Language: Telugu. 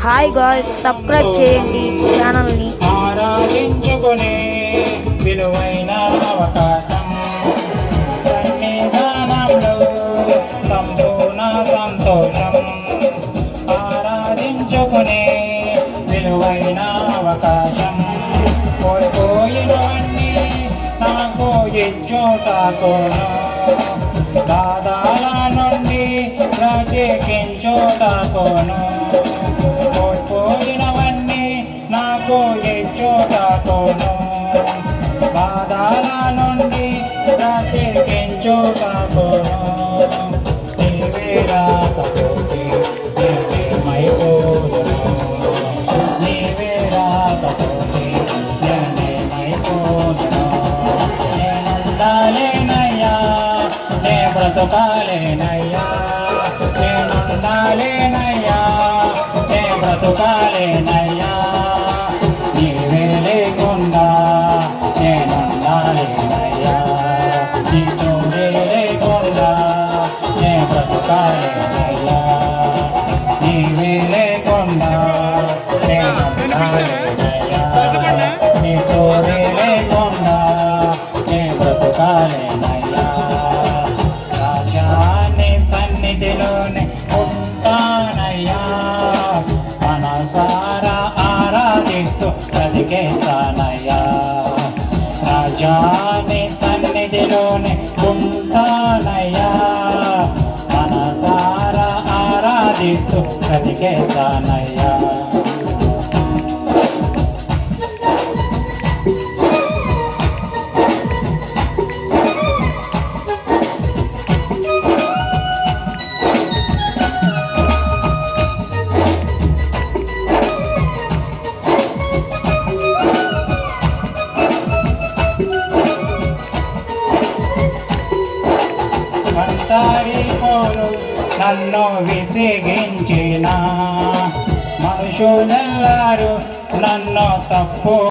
హాయ్ గాయ్స్, సబ్స్క్రైబ్ చేయండి ఛానల్ని. ఆరాధించుకునే విలువైన అవకాశం సన్నిధానంలో సంపూర్ణ సంతోషం. ఆరాధించుకునే విలువైన అవకాశం కోల్పోయినవన్నీ నాకు ఇచ్చోటాకోను. బాధల నుండి ప్రత్యేకించోటాకోను. కోల్పోయినవన్నీ నాకు ఇచ్చోటాకోను. బాధల నుండి ప్రత్యేకించోటాకోను. నీవే రాకపోతే నేనేమైపోదును. నీవే రాకపోతే నేనేమైపోదును. నేనుండాలేనయ్యా, నే బ్రతుకాలేనయ్యా. నేనుండాలేనయ్యా, నే బ్రతుకాలేనయ్యా. నీవే లేకుండా నేనుండాలేనయ్యా. నీ తోడే లేకుండా నే బ్రతుకాలేనయ్యా. నీవే లేకుండా నేనుండాలేనయ్యా. నీ తోడే లేకుండా నే బ్రతుకాలేనయ్యా. రాజాని సన్నిధిలోనే ఉంటానయ్యా. మనసారా ఆరాధిస్తూ బ్రతికేస్తానయ్యా. రాజాని సన్నిధిలోనే ఉంటానయ్యా. మనసారా ఆరాధిస్తూ బ్రతికేస్తానయ్యా. ఒంటరిపోరు నన్ను విసిగించిన మనుషులెల్లారు నన్ను తప్పు